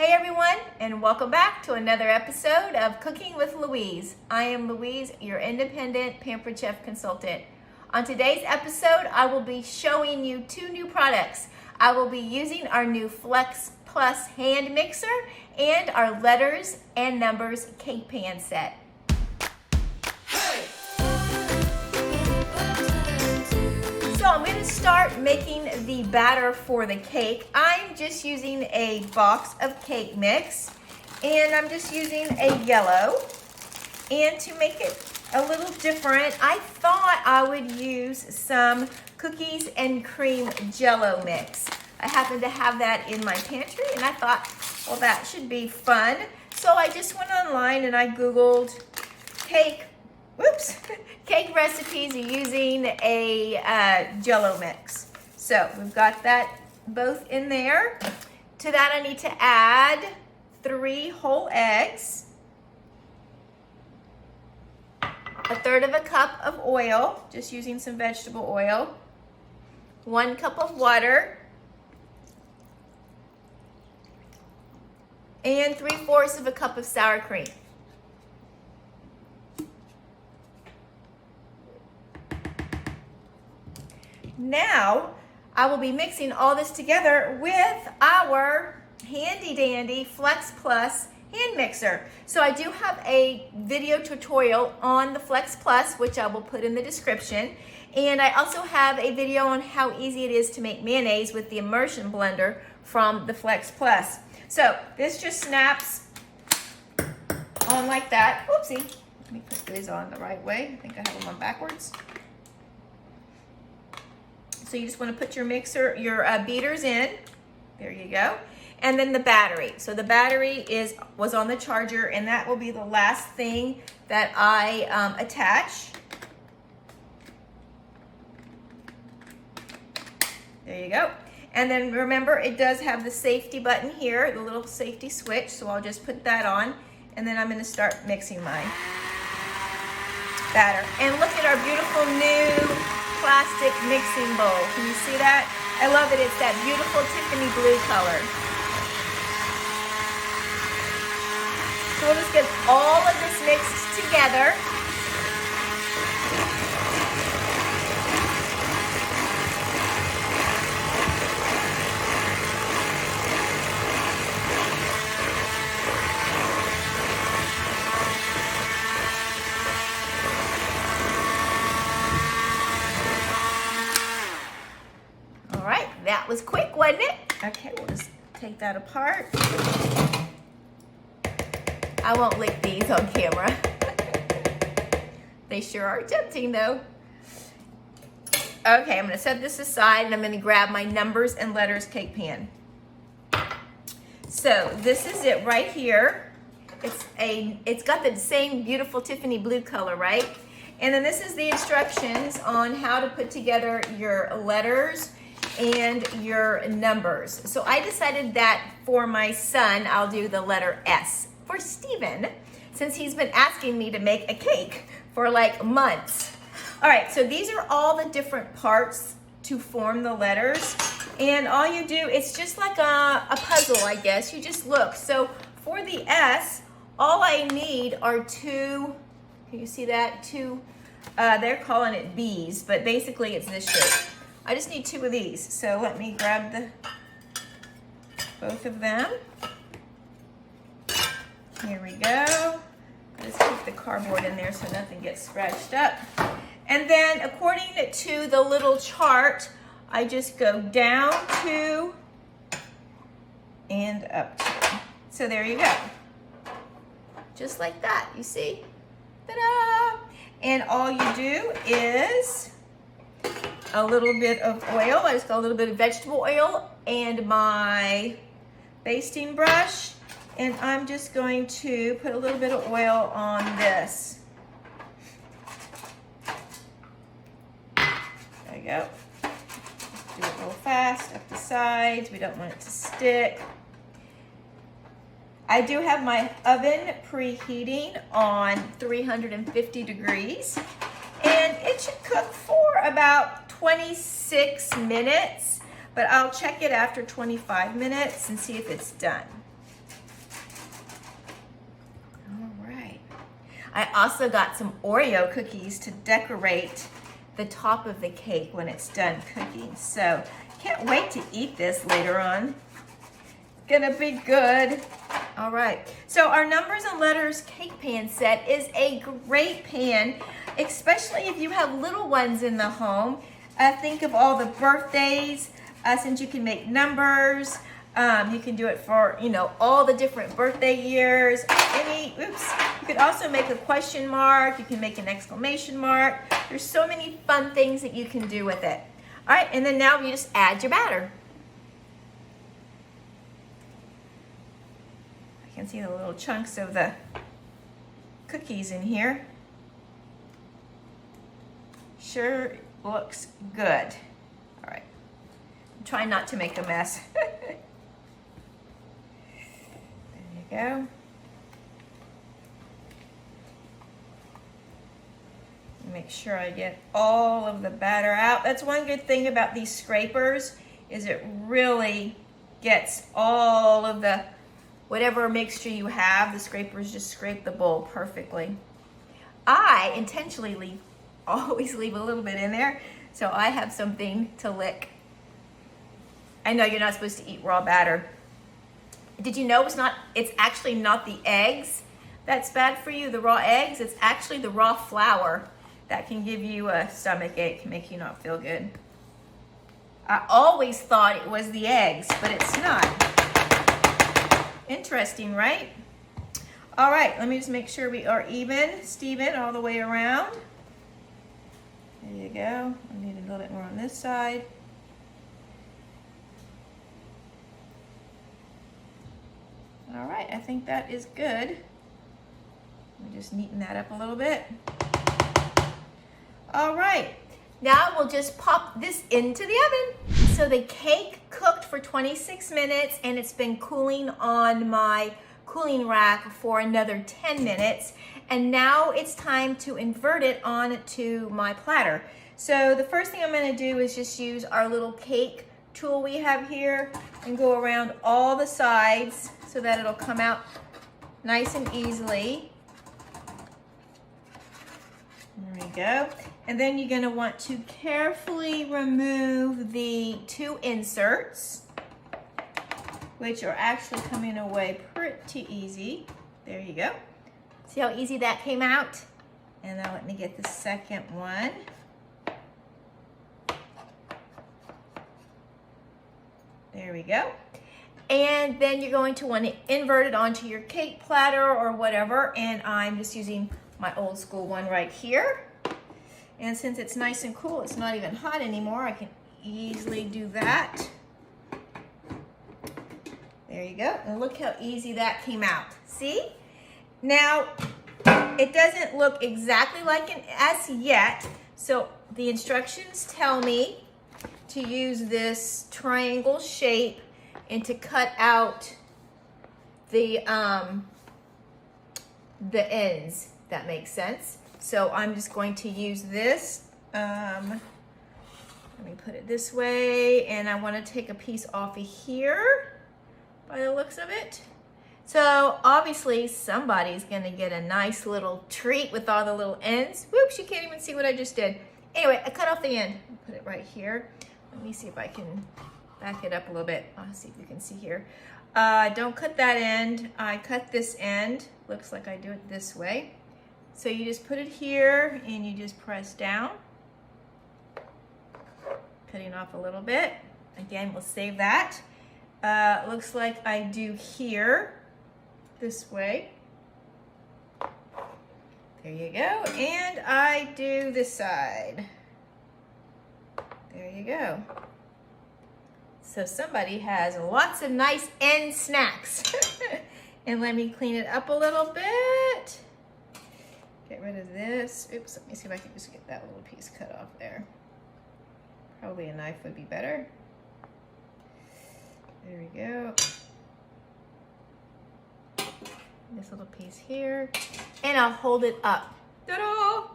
Hey everyone, and welcome back to another episode of Cooking with Louise. I am Louise, your Independent Pampered Chef Consultant. On today's episode, I will be showing you two new products. I will be using our new Flex Plus hand mixer and our letters and numbers cake pan set. So I'm going to start making the batter for the cake. I'm just using a box of cake mix, and I'm just using a yellow. And to make it a little different, I thought I would use some cookies and cream Jell-O mix. I happen to have that in my pantry, and I thought, well, that should be fun. So I just went online and I Googled cake recipes using a Jell-O mix. So we've got that both in there. To that I need to add 3 whole eggs, 1/3 cup of oil, just using some vegetable oil, 1 cup of water, and 3/4 cup of sour cream. Now, I will be mixing all this together with our handy dandy Flex Plus hand mixer. So I do have a video tutorial on the Flex Plus, which I will put in the description. And I also have a video on how easy it is to make mayonnaise with the immersion blender from the Flex Plus. So this just snaps on like that. Oopsie. Let me put these on the right way. I think I have them on backwards. So you just want to put your mixer, your beaters in. There you go. And then the battery. So the battery was on the charger, and that will be the last thing that I attach. There you go. And then remember, it does have the safety button here, the little safety switch. So I'll just put that on, and then I'm going to start mixing my batter. And look at our beautiful new plastic mixing bowl. Can you see that? I love it. It's that beautiful Tiffany blue color. So we'll just get all of this mixed together. That was quick, wasn't it? Okay, we'll just take that apart. I won't lick these on camera. They sure are tempting though. Okay, I'm gonna set this aside and I'm gonna grab my numbers and letters cake pan. So this is it right here. It's got the same beautiful Tiffany blue color, right? And then this is the instructions on how to put together your letters and your numbers. So I decided that for my son, I'll do the letter S for Stephen, since he's been asking me to make a cake for like months. All right, so these are all the different parts to form the letters. And all you do, it's just like a puzzle, I guess. You just look. So for the S, all I need are 2, can you see that? 2, they're calling it B's, but basically it's this shape. I just need 2 of these, so let me grab both of them. Here we go. Just keep the cardboard in there so nothing gets scratched up. And then according to the little chart, I just go down 2 and up 2. So there you go. Just like that, you see? Ta-da! And all you do is a little bit of oil. I just got a little bit of vegetable oil and my basting brush. And I'm just going to put a little bit of oil on this. There you go. Just do it real fast up the sides. We don't want it to stick. I do have my oven preheating on 350 degrees. And it should cook for about 26 minutes, but I'll check it after 25 minutes and see if it's done. I also got some Oreo cookies to decorate the top of the cake when it's done cooking. So can't wait to eat this later on. Gonna be good. All right, so our numbers and letters cake pan set is a great pan, especially if you have little ones in the home. Think of all the birthdays, since you can make numbers. You can do it for, you know, all the different birthday years. You could also make a question mark. You can make an exclamation mark. There's so many fun things that you can do with it. All right, and then now you just add your batter. I can see the little chunks of the cookies in here. Sure looks good. All right, I'm trying not to make a mess. There you go. Make sure I get all of the batter out. That's one good thing about these scrapers, is it really gets all of the whatever mixture you have. The scrapers just scrape the bowl perfectly. I intentionally always leave a little bit in there, so I have something to lick. I know you're not supposed to eat raw batter. Did you know it's actually not the eggs that's bad for you, the raw eggs? It's actually the raw flour that can give you a stomach ache, make you not feel good. I always thought it was the eggs, but it's not. Interesting, right? All right, let me just make sure we are even, Steven, all the way around. There you go. I need a little bit more on this side. All right, I think that is good. Let me just neaten that up a little bit. All right, now we'll just pop this into the oven. So the cake cooked for 26 minutes and it's been cooling on my cooling rack for another 10 minutes. And now it's time to invert it onto my platter. So the first thing I'm gonna do is just use our little cake tool we have here and go around all the sides so that it'll come out nice and easily. There we go. And then you're gonna want to carefully remove the two inserts, which are actually coming away pretty easy. There you go. See how easy that came out? And now let me get the second one. There we go. And then you're going to want to invert it onto your cake platter or whatever. And I'm just using my old school one right here. And since it's nice and cool, it's not even hot anymore, I can easily do that. There you go. And look how easy that came out. See? Now, it doesn't look exactly like an S yet. So the instructions tell me to use this triangle shape and to cut out the ends. That makes sense. So I'm just going to use this. Let me put it this way, and I want to take a piece off of here by the looks of it. So obviously somebody's gonna get a nice little treat with all the little ends. Whoops, you can't even see what I just did. Anyway, I cut off the end. Put it right here. Let me see if I can back it up a little bit. I'll see if you can see here. Don't cut that end. I cut this end. Looks like I do it this way. So you just put it here and you just press down. Cutting off a little bit. Again, we'll save that. Looks like I do here, this way. There you go. And I do this side. There you go. So somebody has lots of nice end snacks. And let me clean it up a little bit. Get rid of this. Oops, let me see if I can just get that little piece cut off there. Probably a knife would be better. There we go. This little piece here. And I'll hold it up. Ta-da!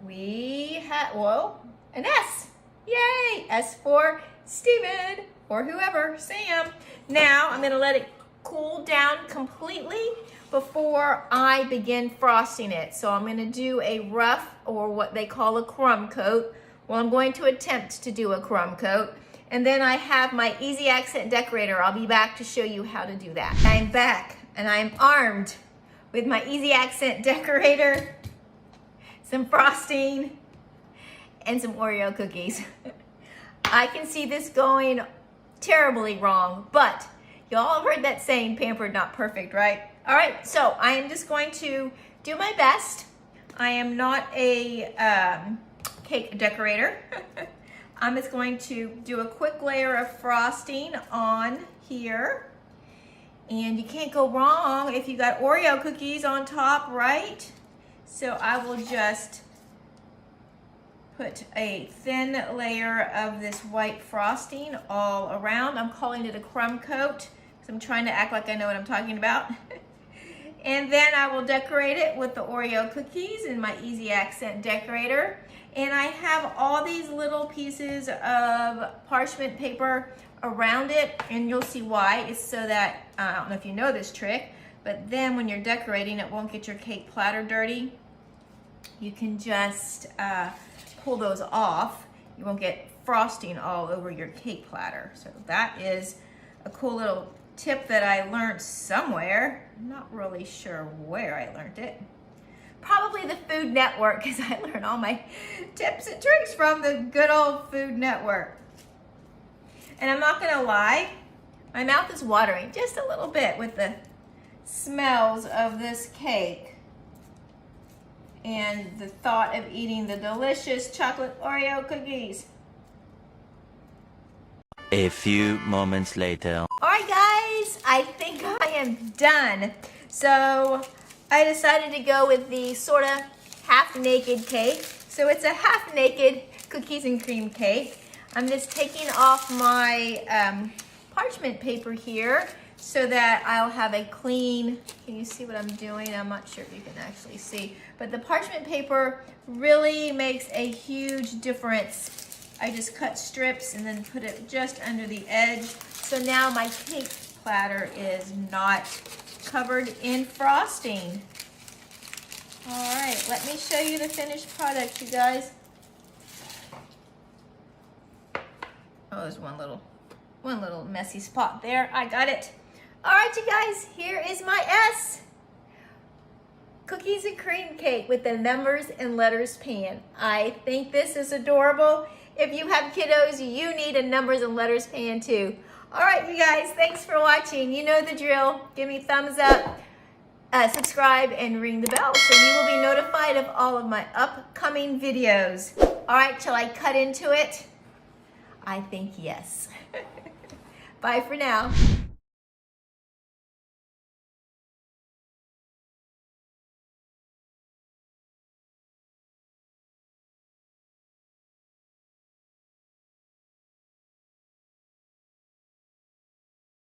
We have, whoa, an S. Yay! S for Steven or whoever, Sam. Now I'm gonna let it cool down completely. before I begin frosting it. So I'm going to do a rough, or what they call a crumb coat. Well, I'm going to attempt to do a crumb coat. And then I have my Easy Accent Decorator. I'll be back to show you how to do that. I'm back and I'm armed with my Easy Accent Decorator, some frosting, and some Oreo cookies. I can see this going terribly wrong, but y'all heard that saying, pampered, not perfect, right? All right, so I am just going to do my best. I am not a cake decorator. I'm just going to do a quick layer of frosting on here. And you can't go wrong if you got Oreo cookies on top, right? So I will just put a thin layer of this white frosting all around. I'm calling it a crumb coat because I'm trying to act like I know what I'm talking about. And then I will decorate it with the Oreo cookies in my Easy Accent Decorator. And I have all these little pieces of parchment paper around it, and you'll see why. It's so that, I don't know if you know this trick, but then when you're decorating, it won't get your cake platter dirty. You can just pull those off. You won't get frosting all over your cake platter. So that is a cool little tip that I learned somewhere. I'm not really sure where I learned it. Probably the Food Network, because I learned all my tips and tricks from the good old Food Network. And I'm not gonna lie, my mouth is watering just a little bit with the smells of this cake and the thought of eating the delicious chocolate Oreo cookies. A few moments later. All right, guys, I think I am done. So I decided to go with the sort of half-naked cake. So it's a half-naked cookies and cream cake. I'm just taking off my parchment paper here so that I'll have a clean, can you see what I'm doing? I'm not sure if you can actually see, but the parchment paper really makes a huge difference. I just cut strips and then put it just under the edge. So now my cake platter is not covered in frosting. All right, let me show you the finished product, you guys. Oh, there's one little messy spot there. I got it. All right, you guys, here is my S. Cookies and cream cake with the numbers and letters pan. I think this is adorable. If you have kiddos, you need a numbers and letters pan too. All right, you guys, thanks for watching. You know the drill. Give me thumbs up, subscribe, and ring the bell so you will be notified of all of my upcoming videos. All right, shall I cut into it? I think yes. Bye for now.